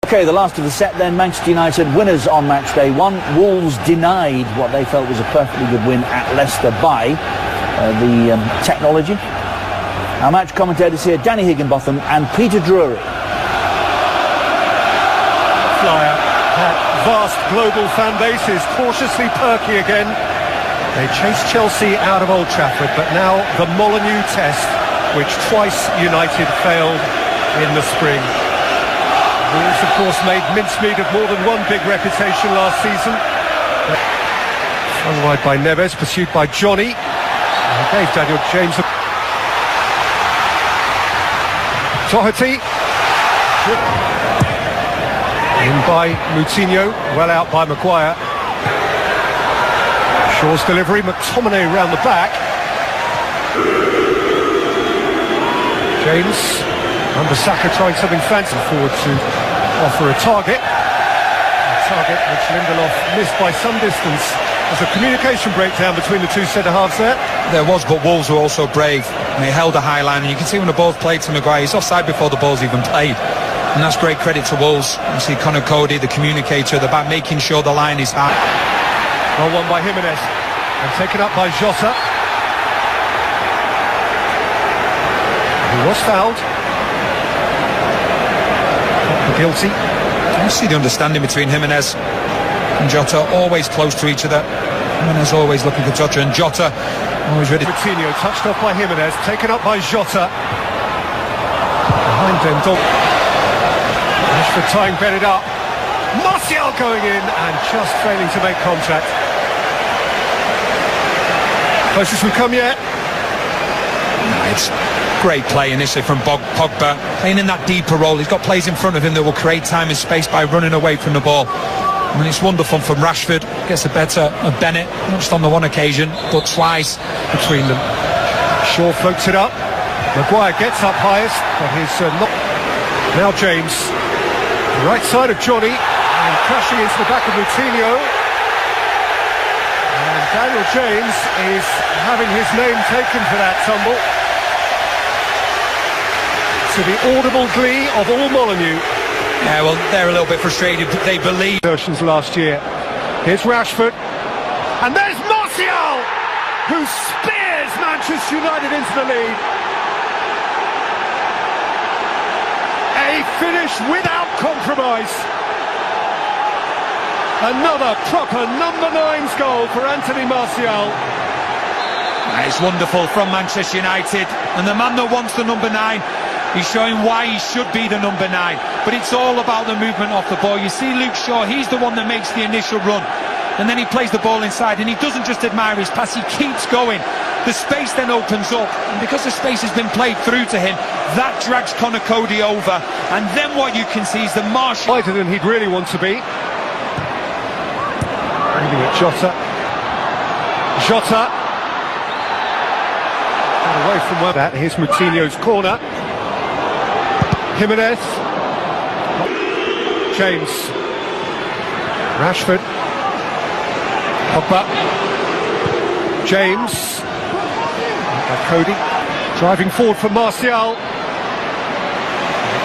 Okay, the last of the set then, Manchester United winners on match day one. Wolves denied what they felt was a perfectly good win at Leicester by the technology. Our match commentators here, Danny Higginbotham and Peter Drury. Flyer, that vast global fan base is cautiously perky again. They chased Chelsea out of Old Trafford, but now the Molineux test, which twice United failed in the spring. Wolves, of course, made mincemeat of more than one big reputation last season. Flung wide by Neves, pursued by Johnny. And gave Daniel James a... Doherty. In by Moutinho, well out by Maguire. Shaw's delivery, McTominay round the back. James, Wan-Bissaka trying something fancy forward to offer a target. A target which Lindelof missed by some distance. There's a communication breakdown between the two centre-halves there. There was, but Wolves were also brave. And they held a high line, and you can see when the ball's played to Maguire, he's offside before the ball's even played. And that's great credit to Wolves. You see Conor Cody, the communicator at the back, making sure the line is high. Well won by Jimenez, and taken up by Jota. He was fouled. Not guilty. You see the understanding between Jimenez and Jota, always close to each other. Jimenez always looking for Jota, and Jota always ready. Coutinho touched off by Jimenez, taken up by Jota. Behind them, Rashford tying Bennett up. Martial going in and just failing to make contact. Closest we've come yet. It's great play initially from Pogba, playing in that deeper role. He's got players in front of him that will create time and space by running away from the ball. I mean, it's wonderful from Rashford. Gets the better of Bennett, not just on the one occasion, but twice between them. Shaw floats it up. Maguire gets up highest, but he's not. Now James, the right side of Johnny, and crashing into the back of Moutinho. And Daniel James is having his name taken for that tumble. To the audible glee of all Molineux. Yeah, well, they're a little bit frustrated, but they believe. Versions last year. Here's Rashford. And there's Martial, who spears Manchester United into the lead. A finish without compromise. Another proper number 9's goal for Anthony Martial. It's wonderful from Manchester United, and the man that wants the number 9, he's showing why he should be the number 9. But it's all about the movement off the ball. You see Luke Shaw, he's the one that makes the initial run, and then he plays the ball inside, and he doesn't just admire his pass, he keeps going. The space then opens up, and because the space has been played through to him, that drags Conor Cody over, and then what you can see is the Martial... Lighter than he'd really want to be. Aiming at Jota. Jota. Got away from where that. Here's Moutinho's corner. Jimenez. James. Rashford. Pogba. James. By Cody. Driving forward for Martial.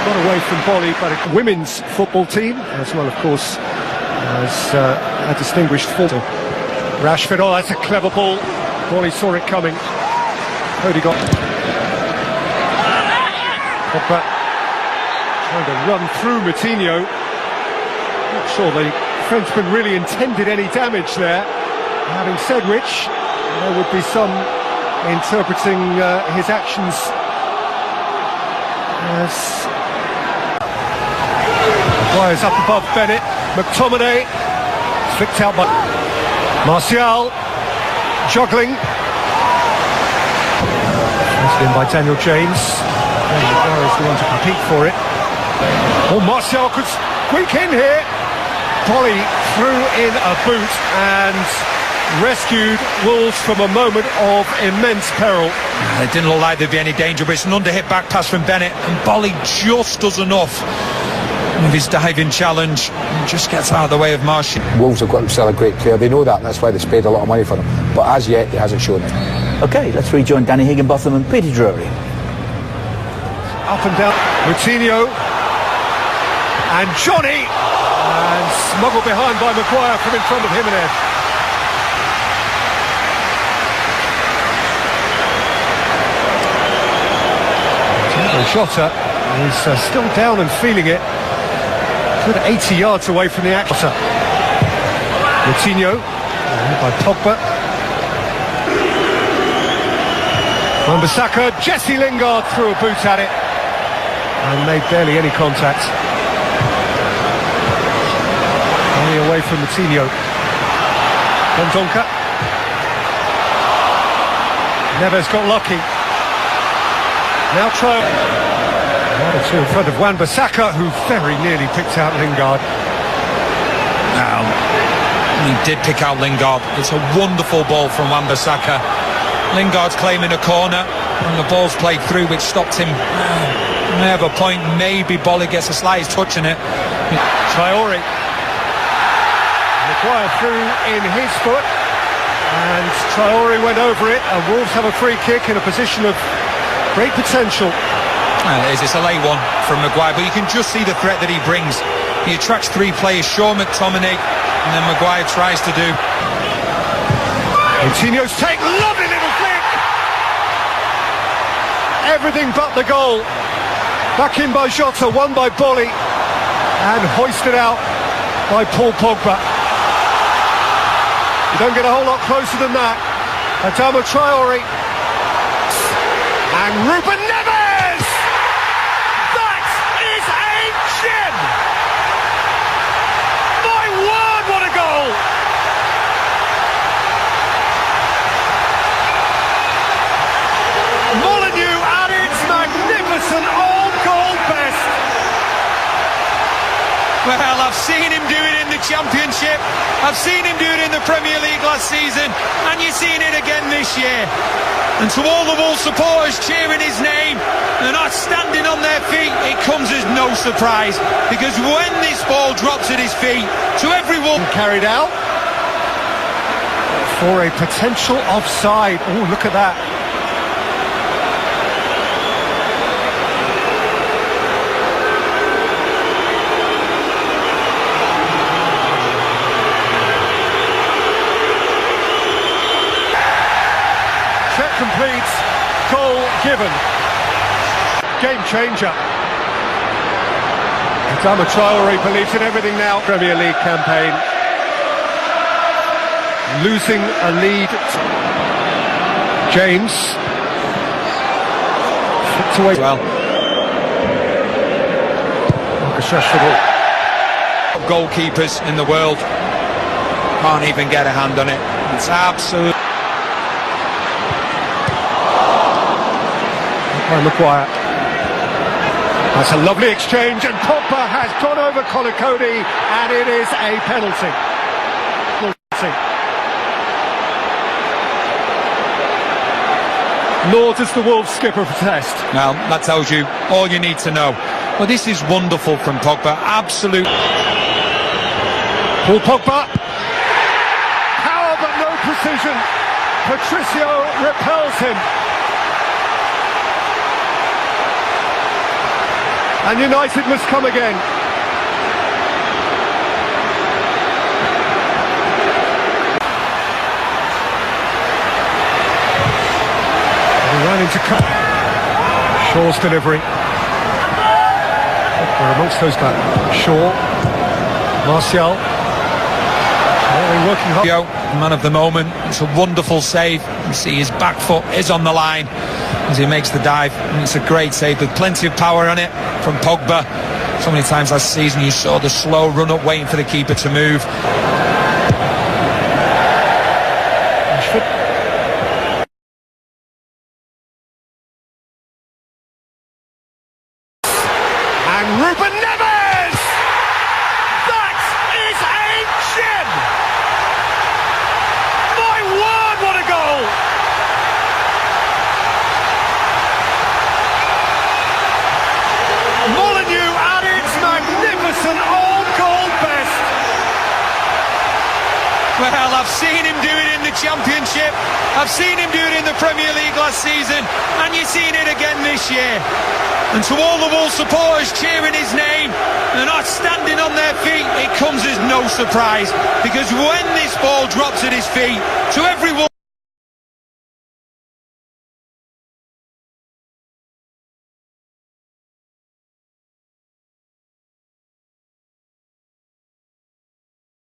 Got away from Bolly, but a women's football team, as well, of course, as a distinguished football. Rashford, oh, that's a clever ball. Bolly saw it coming. Cody got... Pogba trying to run through Moutinho. Not sure the Frenchman really intended any damage there. Having said which, there would be some interpreting his actions as... Maguire's up above Bennett. McTominay flicked out by Martial, juggling. Passed in by Daniel James. Maguire is the one to compete for it. Oh, Martial could squeak in here. Bolly threw in a boot and rescued Wolves from a moment of immense peril. It didn't look like there'd be any danger, but it's an under-hit back pass from Bennett, and Bolly just does enough with his diving challenge and just gets out of the way of Martial. Wolves have got themselves a great player, they know that, and that's why they paid a lot of money for him, but as yet he hasn't shown it. Okay, let's rejoin Danny Higginbotham and Peter Drury. Up and down, Moutinho. And Johnny, and smuggled behind by Maguire from in front of Jimenez. Jota is still down and feeling it. Good 80 yards away from the action. Coutinho, by Pogba. Wan-Bissaka, Jesse Lingard threw a boot at it and made barely any contact. Only away from Coutinho. Dendoncker. Neves got lucky. Now try. One or two in front of Wan-Bissaka, who very nearly picked out Lingard. He did pick out Lingard. It's a wonderful ball from Wan-Bissaka. Lingard's claiming a corner, and the ball's played through, which stopped him. May have a point. Maybe Bolly gets a slightest touch in it. Traore. Maguire through in his foot, and Traore went over it, and Wolves have a free kick in a position of great potential. It's a late one from Maguire, but you can just see the threat that he brings. He attracts three players, Shaw, McTominay, and then Maguire tries to do. Coutinho's take, lovely little flick! Everything but the goal. Back in by Jota, won by Bolly, and hoisted out by Paul Pogba. You don't get a whole lot closer than that. Adama Traore. And Ruben Neves! That is a gem! My word, what a goal! Molineux at its magnificent all-goal best. Well, I've seen him do it in the Championship, I've seen him do it in the Premier League last season, and you're seeing it again this year. And to all the Wolves supporters cheering his name, they're not standing on their feet. It comes as no surprise, because when this ball drops at his feet, to every Wolf carried out for a potential offside. Oh, look at that. Completes, goal given. Game changer. Adama Traore believes in everything now. Premier League campaign. Losing a lead. James. Flicked away. Well. Goalkeepers in the world can't even get a hand on it. It's absolute. Maguire. That's a lovely exchange, and Pogba has gone over Kolikodi, and it is a penalty. Nor does the Wolves skipper protest. Now, that tells you all you need to know. Well, this is wonderful from Pogba. Absolute. Paul Pogba. Power but no precision. Patricio repels him. And United must come again. He ran into Shaw's delivery. We're amongst those back. Shaw, Martial. Working hard. Man of the moment. It's a wonderful save. You see his back foot is on the line as he makes the dive, and it's a great save with plenty of power on it from Pogba. So many times last season you saw the slow run up waiting for the keeper to move. And Ruben Neves! That is a gem! My word, what a goal! Molineux at its magnificent all-goal best. Well, I've seen him do it in the Championship, I've seen him do it in the Premier League last season, and you're seeing it again this year. And to all the Wolves supporters cheering his name and not standing on their feet, it comes as no surprise, because when this ball drops at his feet, to everyone